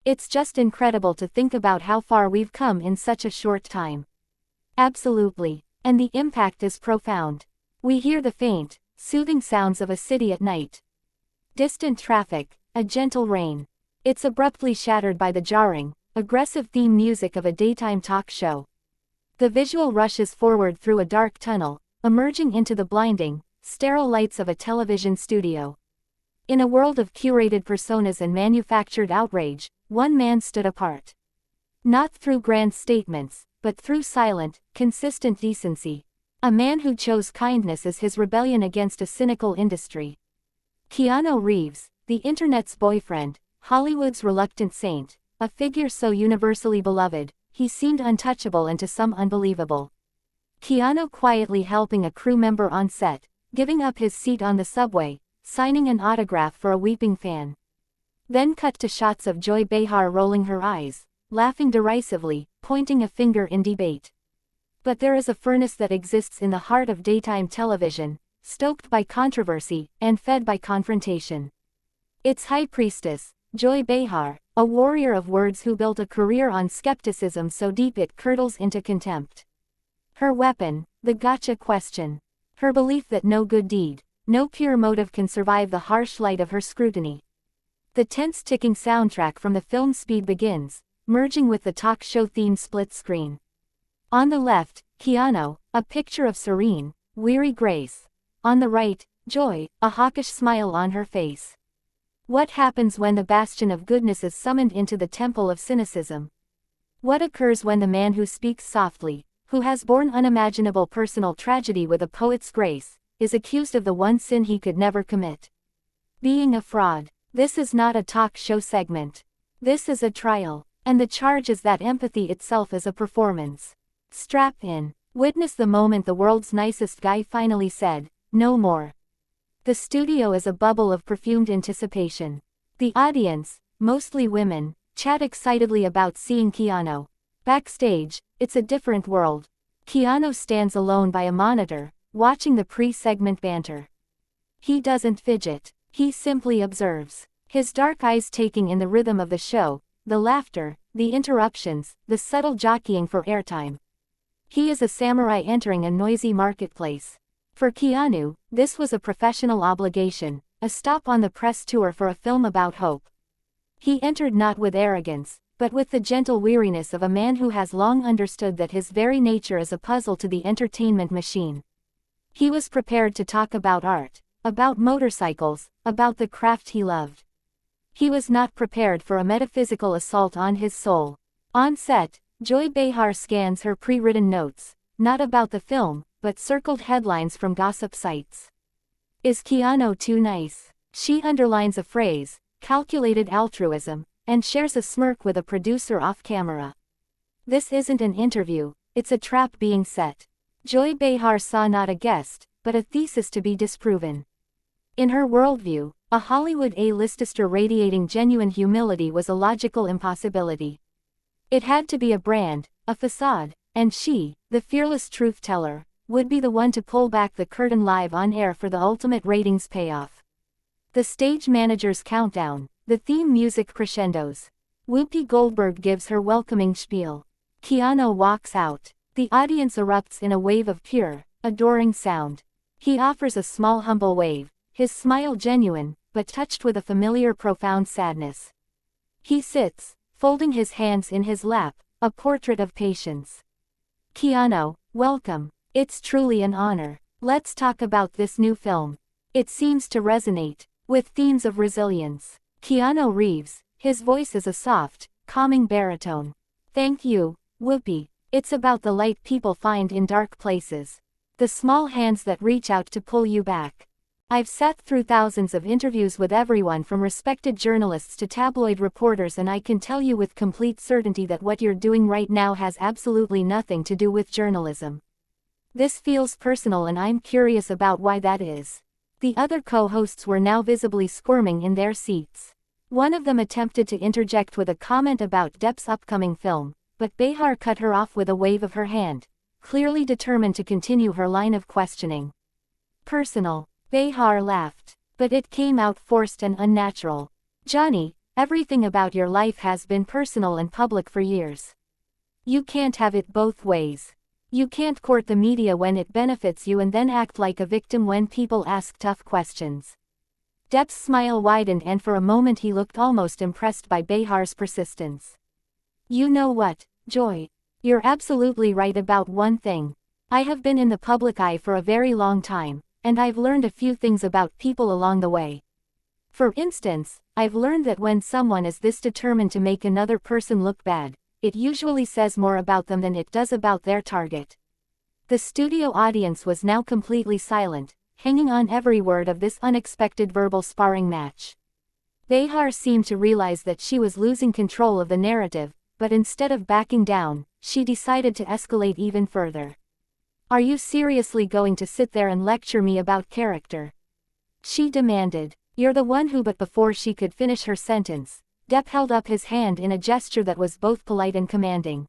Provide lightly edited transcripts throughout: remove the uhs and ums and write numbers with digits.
It's just incredible to think about how far we've come in such a short time. Absolutely. And the impact is profound. We hear the faint, soothing sounds of a city at night. Distant traffic, a gentle rain. It's abruptly shattered by the jarring, aggressive theme music of a daytime talk show. The visual rushes forward through a dark tunnel, emerging into the blinding, sterile lights of a television studio. In a world of curated personas and manufactured outrage, one man stood apart. Not through grand statements, but through silent, consistent decency. A man who chose kindness as his rebellion against a cynical industry. Keanu Reeves, the internet's boyfriend, Hollywood's reluctant saint, a figure so universally beloved, he seemed untouchable and to some unbelievable. Keanu quietly helping a crew member on set, giving up his seat on the subway, signing an autograph for a weeping fan. Then cut to shots of Joy Behar rolling her eyes, laughing derisively, pointing a finger in debate. But there is a furnace that exists in the heart of daytime television, stoked by controversy, and fed by confrontation. Its high priestess, Joy Behar, a warrior of words who built a career on skepticism so deep it curdles into contempt. Her weapon, the gotcha question. Her belief that no good deed, no pure motive can survive the harsh light of her scrutiny. The tense ticking soundtrack from the film Speed begins, merging with the talk show theme split screen. On the left, Keanu, a picture of serene, weary grace. On the right, Joy, a hawkish smile on her face. What happens when the bastion of goodness is summoned into the temple of cynicism? What occurs when the man who speaks softly, who has borne unimaginable personal tragedy with a poet's grace, is accused of the one sin he could never commit? Being a fraud. This is not a talk show segment. This is a trial, and the charge is that empathy itself is a performance. Strap in. Witness the moment the world's nicest guy finally said, "No more." The studio is a bubble of perfumed anticipation. The audience, mostly women, chat excitedly about seeing Keanu. Backstage, it's a different world. Keanu stands alone by a monitor, watching the pre-segment banter. He doesn't fidget, he simply observes. His dark eyes taking in the rhythm of the show, the laughter, the interruptions, the subtle jockeying for airtime. He is a samurai entering a noisy marketplace. For Keanu, this was a professional obligation, a stop on the press tour for a film about hope. He entered not with arrogance, but with the gentle weariness of a man who has long understood that his very nature is a puzzle to the entertainment machine. He was prepared to talk about art, about motorcycles, about the craft he loved. He was not prepared for a metaphysical assault on his soul. On set, Joy Behar scans her pre-written notes, not about the film, but circled headlines from gossip sites. Is Keanu too nice? She underlines a phrase, calculated altruism, and shares a smirk with a producer off camera. This isn't an interview, it's a trap being set. Joy Behar saw not a guest, but a thesis to be disproven. In her worldview, a Hollywood A-lister radiating genuine humility was a logical impossibility. It had to be a brand, a facade, and she, the fearless truth-teller, would be the one to pull back the curtain live on air for the ultimate ratings payoff. The stage manager's countdown, the theme music crescendos. Whoopi Goldberg gives her welcoming spiel. Keanu walks out. The audience erupts in a wave of pure, adoring sound. He offers a small humble wave, his smile genuine, but touched with a familiar profound sadness. He sits, folding his hands in his lap, a portrait of patience. Keanu, welcome. It's truly an honor. Let's talk about this new film. It seems to resonate with themes of resilience. Keanu Reeves, his voice is a soft, calming baritone. Thank you, Whoopi. It's about the light people find in dark places. The small hands that reach out to pull you back. I've sat through thousands of interviews with everyone from respected journalists to tabloid reporters, and I can tell you with complete certainty that what you're doing right now has absolutely nothing to do with journalism. This feels personal, and I'm curious about why that is. The other co-hosts were now visibly squirming in their seats. One of them attempted to interject with a comment about Depp's upcoming film, but Behar cut her off with a wave of her hand, clearly determined to continue her line of questioning. Personal. Behar laughed, but it came out forced and unnatural. Johnny, Everything about your life has been personal and public for years. You can't have it both ways. You can't court the media when it benefits you and then act like a victim when people ask tough questions. Depp's smile widened and for a moment he looked almost impressed by Behar's persistence. You know what, Joy? You're absolutely right about one thing. I have been in the public eye for a very long time, and I've learned a few things about people along the way. For instance, I've learned that when someone is this determined to make another person look bad, it usually says more about them than it does about their target. The studio audience was now completely silent, hanging on every word of this unexpected verbal sparring match. Behar seemed to realize that she was losing control of the narrative, but instead of backing down, she decided to escalate even further. Are you seriously going to sit there and lecture me about character? She demanded. You're the one who. But before she could finish her sentence, Depp held up his hand in a gesture that was both polite and commanding.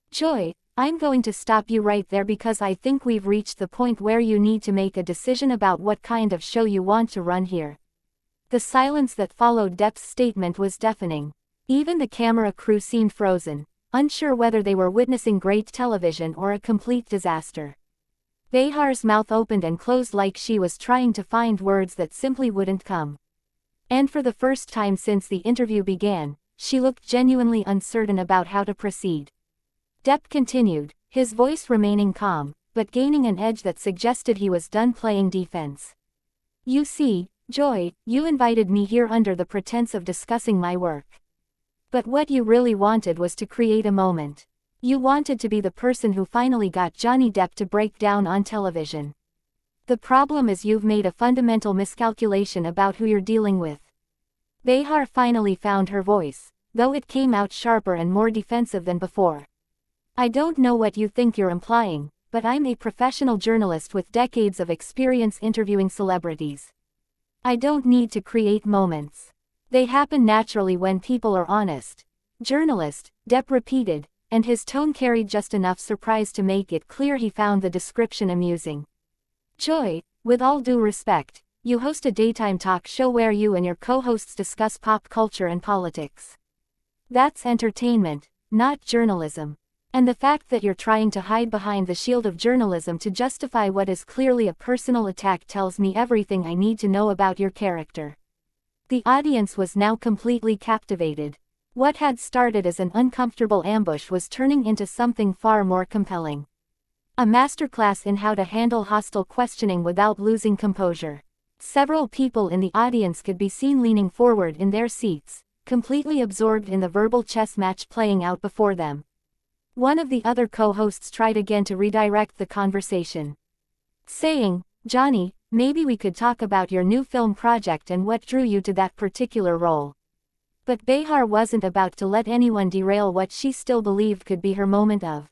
Joy, I'm going to stop you right there because I think we've reached the point where you need to make a decision about what kind of show you want to run here. The silence that followed Depp's statement was deafening. Even the camera crew seemed frozen, unsure whether they were witnessing great television or a complete disaster. Behar's mouth opened and closed like she was trying to find words that simply wouldn't come. And for the first time since the interview began, she looked genuinely uncertain about how to proceed. Depp continued, his voice remaining calm, but gaining an edge that suggested he was done playing defense. You see, Joy, you invited me here under the pretense of discussing my work. But what you really wanted was to create a moment. You wanted to be the person who finally got Johnny Depp to break down on television. The problem is you've made a fundamental miscalculation about who you're dealing with. Behar finally found her voice, though it came out sharper and more defensive than before. I don't know what you think you're implying, but I'm a professional journalist with decades of experience interviewing celebrities. I don't need to create moments. They happen naturally when people are honest. Journalist, Depp repeated, and his tone carried just enough surprise to make it clear he found the description amusing. Joy, with all due respect, you host a daytime talk show where you and your co-hosts discuss pop culture and politics. That's entertainment, not journalism. And the fact that you're trying to hide behind the shield of journalism to justify what is clearly a personal attack tells me everything I need to know about your character. The audience was now completely captivated. What had started as an uncomfortable ambush was turning into something far more compelling. A masterclass in how to handle hostile questioning without losing composure. Several people in the audience could be seen leaning forward in their seats, completely absorbed in the verbal chess match playing out before them. One of the other co-hosts tried again to redirect the conversation, saying, Johnny, maybe we could talk about your new film project and what drew you to that particular role. But Behar wasn't about to let anyone derail what she still believed could be her moment of